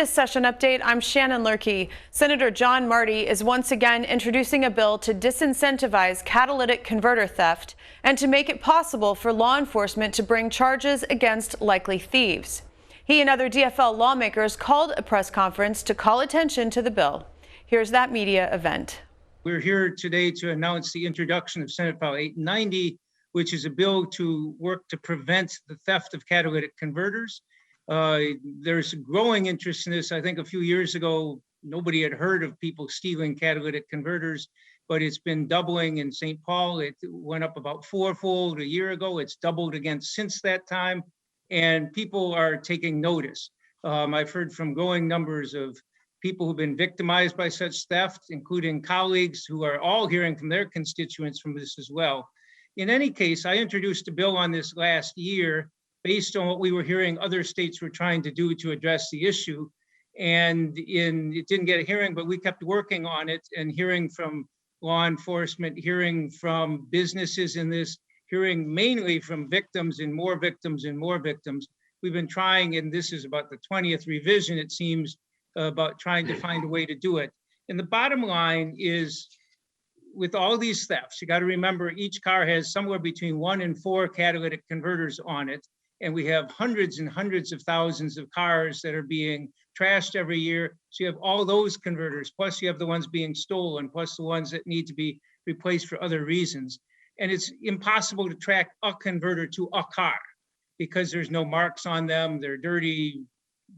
this session update, I'm Shannon Lurkey. Senator John Marty is once again introducing a bill to disincentivize catalytic converter theft and to make it possible for law enforcement to bring charges against likely thieves. He and other DFL lawmakers called a press conference to call attention to the bill. Here's that media event. We're here today to announce the introduction of Senate File 890, which is a bill to work to prevent the theft of catalytic converters. There's growing interest in this. I think a few years ago, nobody had heard of people stealing catalytic converters, but it's been doubling in St. Paul. It went up about fourfold a year ago. It's doubled again since that time, and people are taking notice. I've heard from growing numbers of people who've been victimized by such theft, including colleagues who are all hearing from their constituents from this as well. In any case, I introduced a bill on this last year based on what we were hearing other states were trying to do to address the issue. And it didn't get a hearing, but we kept working on it and hearing from law enforcement, hearing from businesses in this, hearing mainly from victims and more victims and more victims. We've been trying, and this is about the 20th revision, it seems, about trying to find a way to do it. And the bottom line is, with all these thefts, you got to remember each car has somewhere between 1 and 4 catalytic converters on it. And we have hundreds and hundreds of thousands of cars that are being trashed every year. So you have all those converters, plus you have the ones being stolen, plus the ones that need to be replaced for other reasons. And it's impossible to track a converter to a car because there's no marks on them. They're dirty,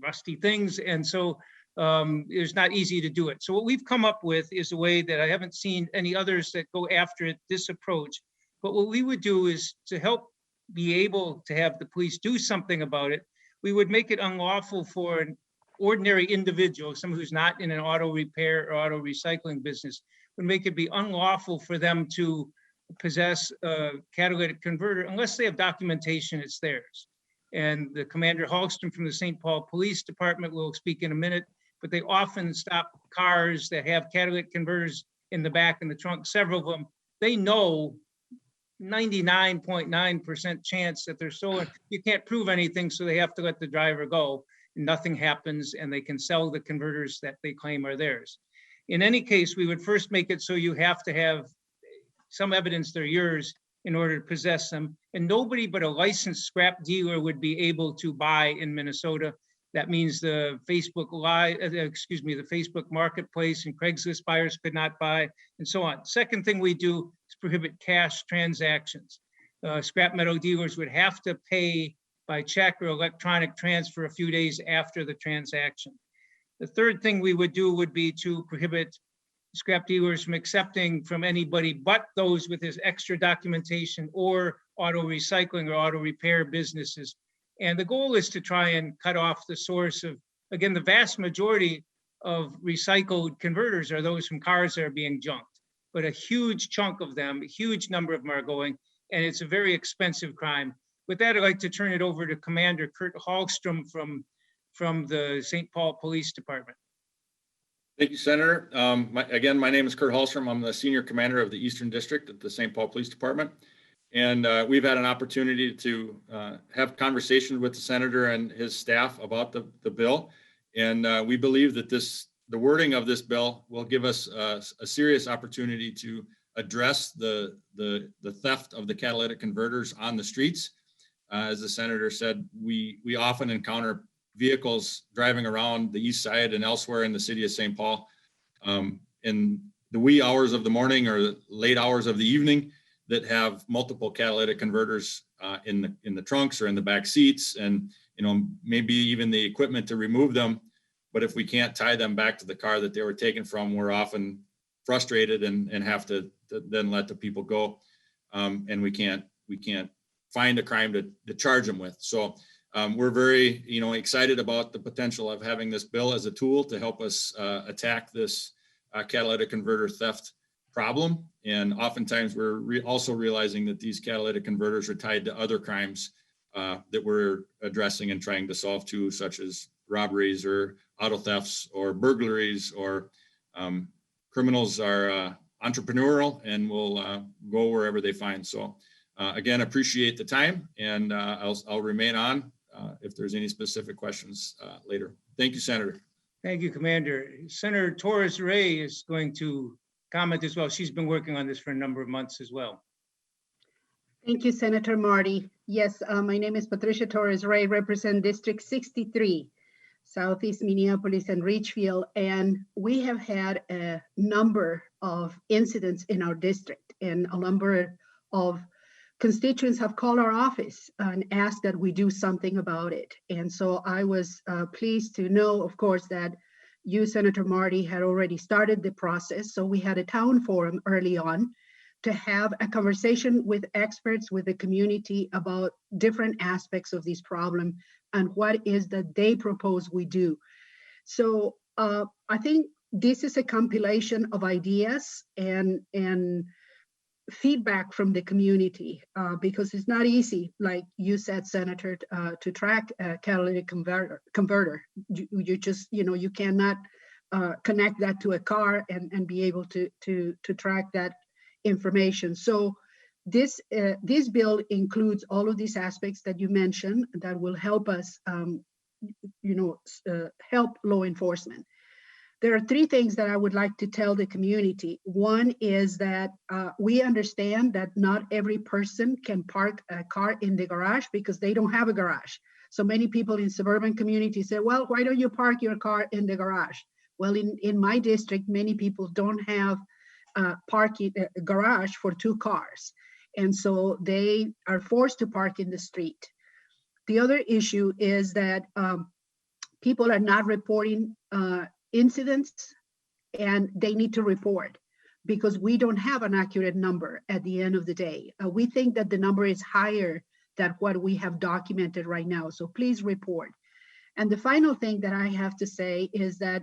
rusty things. And so it's not easy to do it. So what we've come up with is a way that I haven't seen any others that go after it, this approach. But what we would do is to help be able to have the police do something about it, we would make it unlawful for an ordinary individual, someone who's not in an auto repair or auto recycling business, would make it be unlawful for them to possess a catalytic converter unless they have documentation it's theirs. And the Commander Hallstrom from the St. Paul Police Department will speak in a minute, but they often stop cars that have catalytic converters in the back and the trunk, several of them. They know 99.9% chance that they're stolen. You can't prove anything, so they have to let the driver go. Nothing happens, and they can sell the converters that they claim are theirs. In any case, we would first make it so you have to have some evidence they're yours in order to possess them. And nobody but a licensed scrap dealer would be able to buy in Minnesota. That means the Facebook the Facebook Marketplace and Craigslist buyers could not buy, and so on. Second thing we do is prohibit cash transactions. Scrap metal dealers would have to pay by check or electronic transfer a few days after the transaction. The third thing we would do would be to prohibit scrap dealers from accepting from anybody but those with this extra documentation or auto recycling or auto repair businesses. And the goal is to try and cut off the source of, again, the vast majority of recycled converters are those from cars that are being junked. But a huge chunk of them, a huge number of them are going, and it's a very expensive crime. With that, I'd like to turn it over to Commander Kurt Hallstrom from the St. Paul Police Department. Thank you, Senator. Again, my name is Kurt Hallstrom. I'm the Senior Commander of the Eastern District at the St. Paul Police Department. And we've had an opportunity to have conversations with the Senator and his staff about the bill. And we believe that the wording of this bill will give us a serious opportunity to address the theft of the catalytic converters on the streets. As the Senator said, we often encounter vehicles driving around the east side and elsewhere in the city of St. Paul in the wee hours of the morning or late hours of the evening that have multiple catalytic converters in the trunks or in the back seats, and maybe even the equipment to remove them. But if we can't tie them back to the car that they were taken from, we're often frustrated and have to then let the people go, and we can't find a crime to charge them with. So we're very excited about the potential of having this bill as a tool to help us attack this catalytic converter theft problem. And oftentimes we're also realizing that these catalytic converters are tied to other crimes that we're addressing and trying to solve too, such as robberies or auto thefts or burglaries, or criminals are entrepreneurial and will go wherever they find. So again, appreciate the time, and I'll remain on if there's any specific questions later. Thank you, Senator. Thank you, Commander. Senator Torres Ray is going to comment as well. She's been working on this for a number of months as well. Thank you, Senator Marty. Yes, my name is Patricia Torres Ray, represent District 63, Southeast Minneapolis and Richfield, and we have had a number of incidents in our district, and a number of constituents have called our office and asked that we do something about it. And so I was pleased to know, of course, that you, Senator Marty, had already started the process. So we had a town forum early on to have a conversation with experts, with the community about different aspects of this problem and what is that they propose we do. So I think this is a compilation of ideas and feedback from the community, because it's not easy, like you said, Senator, to track a catalytic converter. You just, you cannot connect that to a car and be able to track that information. So this bill includes all of these aspects that you mentioned that will help us, help law enforcement. There are three things that I would like to tell the community. One is that we understand that not every person can park a car in the garage because they don't have a garage. So many people in suburban communities say, well, why don't you park your car in the garage? Well, in my district, many people don't have parking garage for 2 cars. And so they are forced to park in the street. The other issue is that people are not reporting incidents, and they need to report because we don't have an accurate number at the end of the day. We think that the number is higher than what we have documented right now. So please report. And the final thing that I have to say is that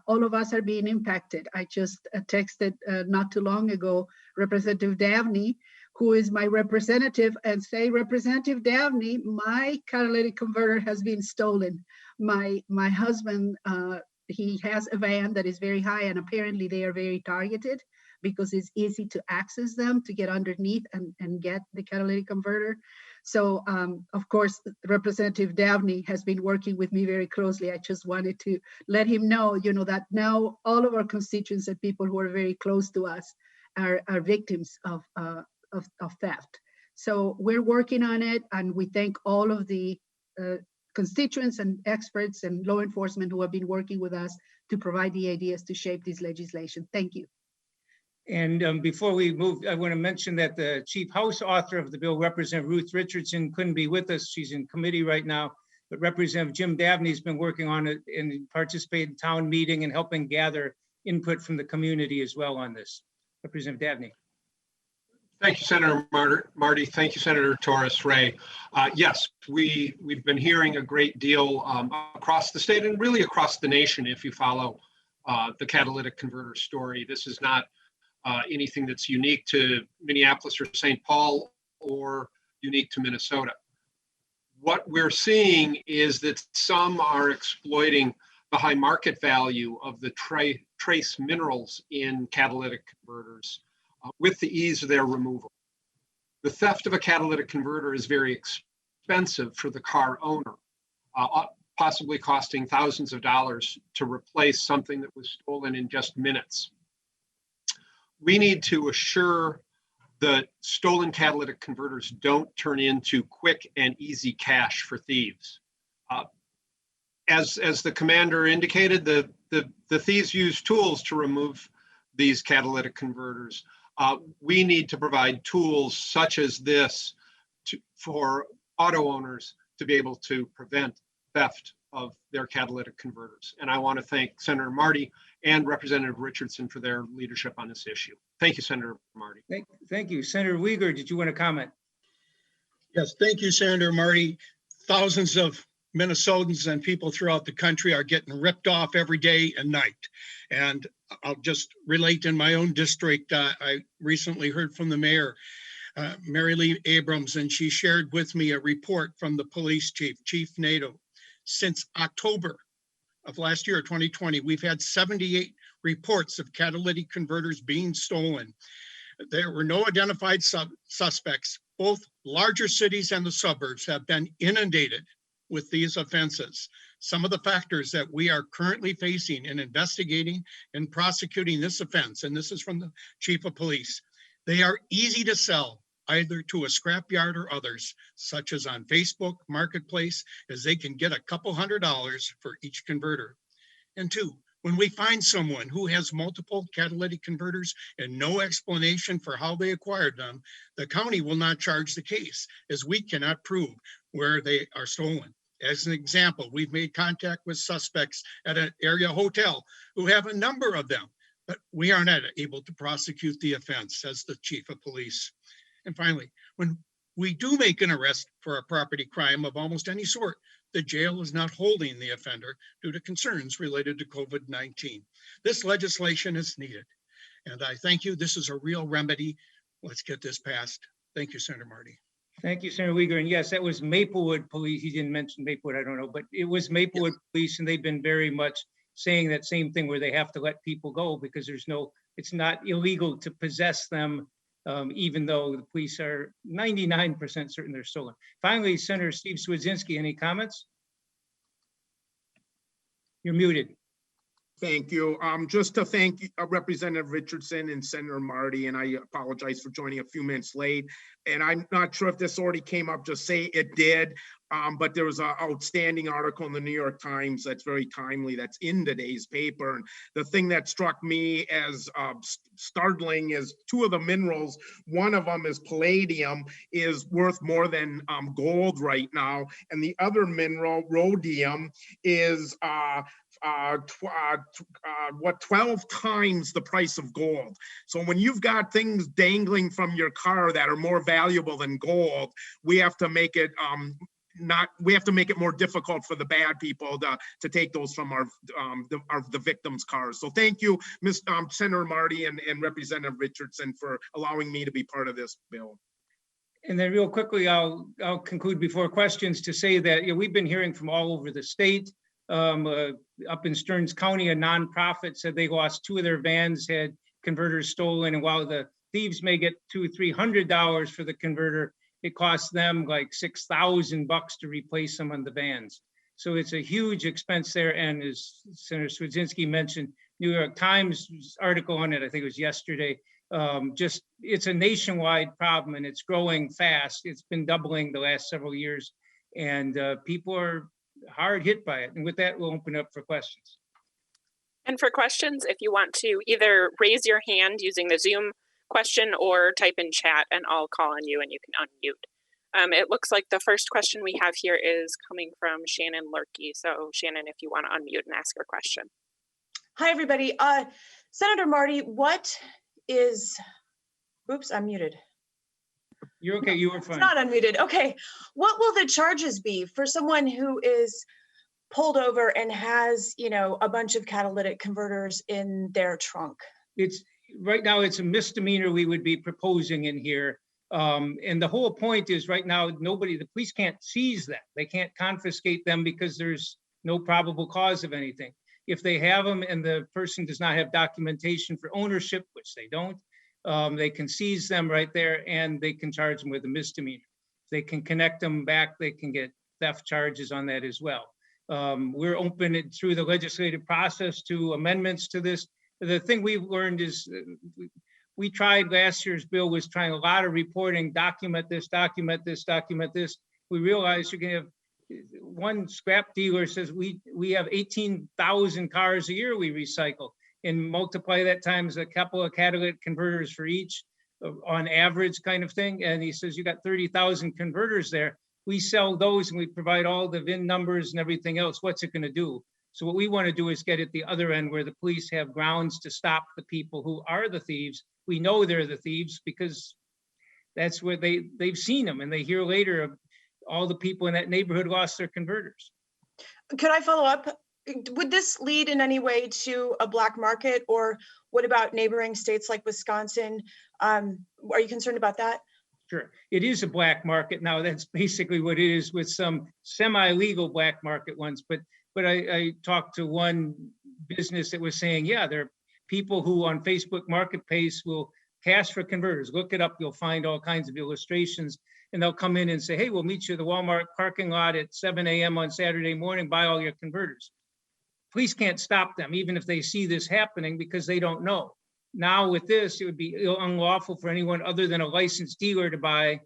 all of us are being impacted. I just texted not too long ago, Representative Davnie, who is my representative, and say, Representative Davnie, my catalytic converter has been stolen. My husband, he has a van that is very high, and apparently they are very targeted because it's easy to access them, to get underneath and get the catalytic converter. So of course, Representative Davnie has been working with me very closely. I just wanted to let him know, that now all of our constituents and people who are very close to us are victims of theft. So we're working on it, and we thank all of the constituents and experts and law enforcement who have been working with us to provide the ideas to shape this legislation. Thank you. And before we move, I want to mention that the chief House author of the bill, Representative Ruth Richardson, couldn't be with us. She's in committee right now, but Representative Jim Davnie has been working on it and participated in town meeting and helping gather input from the community as well on this. Representative Davnie. Thank you, Senator Marty. Thank you, Senator Torres Ray. Yes, we've been hearing a great deal across the state and really across the nation. If you follow the catalytic converter story, this is not anything that's unique to Minneapolis or St. Paul or unique to Minnesota. What we're seeing is that some are exploiting the high market value of the trace minerals in catalytic converters with the ease of their removal. The theft of a catalytic converter is very expensive for the car owner, possibly costing thousands of dollars to replace something that was stolen in just minutes. We need to assure that stolen catalytic converters don't turn into quick and easy cash for thieves. As the commander indicated, the thieves use tools to remove these catalytic converters. We need to provide tools such as this for auto owners to be able to prevent theft of their catalytic converters. And I want to thank Senator Marty and Representative Richardson for their leadership on this issue. Thank you, Senator Marty. Thank you. Senator Uyghur, did you want to comment? Yes, thank you, Senator Marty. Thousands of Minnesotans and people throughout the country are getting ripped off every day and night. And I'll just relate in my own district. I recently heard from the mayor, Mary Lee Abrams, and she shared with me a report from the police chief, Chief Nato. Since October of last year, 2020, we've had 78 reports of catalytic converters being stolen. There were no identified suspects. Both larger cities and the suburbs have been inundated with these offenses. Some of the factors that we are currently facing in investigating and prosecuting this offense, and this is from the Chief of Police, they are easy to sell either to a scrapyard or others, such as on Facebook Marketplace, as they can get a couple $100s for each converter. And two, when we find someone who has multiple catalytic converters and no explanation for how they acquired them, the county will not charge the case, as we cannot prove where they are stolen. As an example, we've made contact with suspects at an area hotel who have a number of them, but we are not able to prosecute the offense, says the Chief of Police. And finally, when we do make an arrest for a property crime of almost any sort, the jail is not holding the offender due to concerns related to COVID-19. This legislation is needed. And I thank you. This is a real remedy. Let's get this passed. Thank you, Senator Marty. Thank you, Senator Uyghur. And yes, that was Maplewood Police. He didn't mention Maplewood, I don't know, but it was Maplewood Police, and they've been very much saying that same thing where they have to let people go because it's not illegal to possess them, even though the police are 99% certain they're stolen. Finally, Senator Steve Swedzinski, any comments? You're muted. Thank you. Just to thank Representative Richardson and Senator Marty, and I apologize for joining a few minutes late. And I'm not sure if this already came up, just say it did. But there was an outstanding article in the New York Times that's very timely, that's in today's paper. And the thing that struck me as startling is two of the minerals, one of them is palladium, is worth more than gold right now. And the other mineral, rhodium, is 12 times the price of gold. So when you've got things dangling from your car that are more valuable than gold, we have to make it more difficult for the bad people to take those from the victims' cars. So thank you, Senator Marty and Representative Richardson, for allowing me to be part of this bill. And then real quickly, I'll conclude before questions to say that we've been hearing from all over the state. Up in Stearns County, a nonprofit said they lost 2 of their vans, had converters stolen, and while the thieves may get $200 or $300 for the converter, it costs them like $6,000 to replace them on the vans. So it's a huge expense there. And as Senator Swedzinski mentioned, New York Times article on it, I think it was yesterday, it's a nationwide problem and it's growing fast. It's been doubling the last several years and people are hard hit by it. And with that, we'll open up for questions. And for questions, if you want to either raise your hand using the Zoom question or type in chat and I'll call on you and you can unmute. It looks like the first question we have here is coming from Shannon Lurkey. So Shannon, if you want to unmute and ask your question. Hi, everybody. Senator Marty, oops, I'm muted. You're okay, you were fine. It's not unmuted. Okay. What will the charges be for someone who is pulled over and has, a bunch of catalytic converters in their trunk? Right now, it's a misdemeanor we would be proposing in here. And the whole point is right now, the police can't seize them. They can't confiscate them because there's no probable cause of anything. If they have them and the person does not have documentation for ownership, which they don't, they can seize them right there and they can charge them with a misdemeanor. If they can connect them back, they can get theft charges on that as well. We're open through the legislative process to amendments to this. The thing we've learned is we tried last year's bill was trying a lot of reporting, document this. We realized you can have one scrap dealer says we have 18,000 cars a year we recycle and multiply that times a couple of catalytic converters for each on average kind of thing. And he says, you got 30,000 converters there. We sell those and we provide all the VIN numbers and everything else. What's it going to do? So what we want to do is get at the other end where the police have grounds to stop the people who are the thieves. We know they're the thieves because that's where they've seen them and they hear later of all the people in that neighborhood lost their converters. Could I follow up? Would this lead in any way to a black market, or what about neighboring states like Wisconsin? Are you concerned about that? Sure, it is a black market now. That's basically what it is with some semi-legal black market ones. But I talked to one business that was saying, yeah, there are people who on Facebook Marketplace will cash for converters. Look it up, you'll find all kinds of illustrations. and they'll come in and say, hey, we'll meet you at the Walmart parking lot at 7 a.m. on Saturday morning, buy all your converters. Police can't stop them, even if they see this happening, because they don't know. Now with this, it would be unlawful for anyone other than a licensed dealer to buy,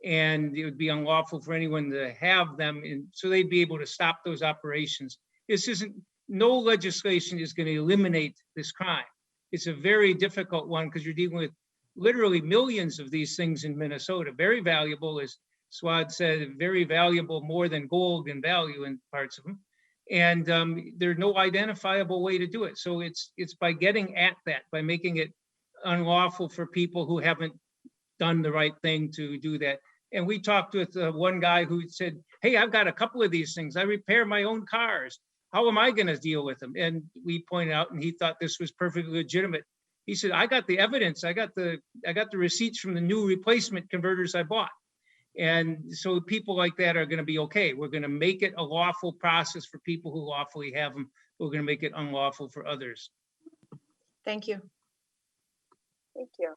and it would be unlawful for anyone to have them. And so they'd be able to stop those operations. No legislation is going to eliminate this crime. It's a very difficult one because you're dealing with literally millions of these things in Minnesota. Very valuable, as Swad said, very valuable, more than gold in value in parts of them. And there's no identifiable way to do it. So it's by getting at that, by making it unlawful for people who haven't done the right thing to do that. And we talked with one guy who said, hey, I've got a couple of these things. I repair my own cars. How am I going to deal with them? And we pointed out, and he thought this was perfectly legitimate. He said, I got the evidence. I got the receipts from the new replacement converters I bought. And so people like that are going to be okay. We're going to make it a lawful process for people who lawfully have them. We're going to make it unlawful for others. Thank you. Thank you.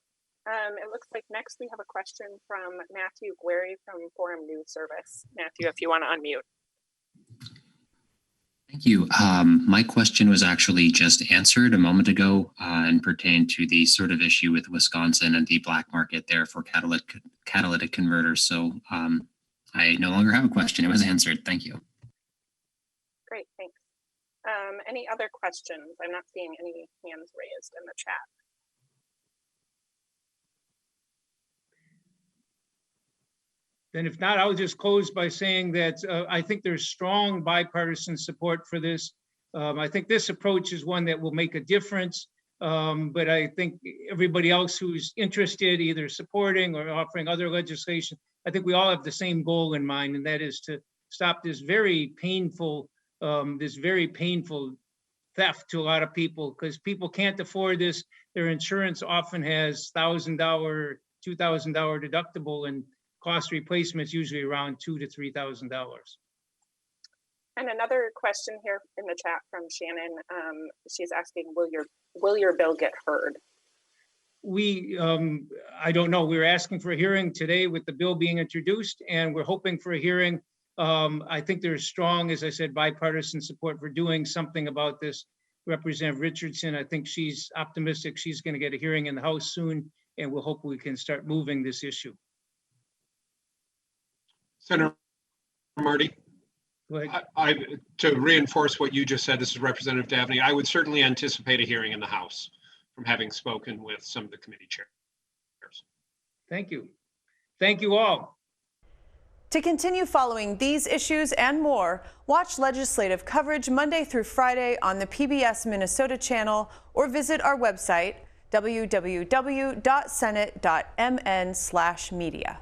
It looks like next we have a question from Matthew Gueri from Forum News Service. Matthew, if you want to unmute. Thank you. My question was actually just answered a moment ago and pertained to the sort of issue with Wisconsin and the black market there for catalytic converters. So I no longer have a question. It was answered. Thank you. Great, thanks. Any other questions? I'm not seeing any hands raised in the chat. Then if not, I'll just close by saying that I think there's strong bipartisan support for this. I think this approach is one that will make a difference. But I think everybody else who's interested, either supporting or offering other legislation, I think we all have the same goal in mind, and that is to stop this very painful theft to a lot of people, because people can't afford this. Their insurance often has $1,000, $2,000 deductible, and cost replacements usually around $2,000 to $3,000. And another question here in the chat from Shannon. She's asking, will your bill get heard? I don't know. We're asking for a hearing today with the bill being introduced, and we're hoping for a hearing. I think there's strong, as I said, bipartisan support for doing something about this. Representative Richardson, I think she's optimistic she's going to get a hearing in the House soon, and we'll hope we can start moving this issue. Senator Marty, Go ahead. to reinforce what you just said, this is Representative Dabney. I would certainly anticipate a hearing in the House from having spoken with some of the committee chairs. Thank you. Thank you all. To continue following these issues and more, watch legislative coverage Monday through Friday on the PBS Minnesota channel or visit our website, www.senate.mn/media.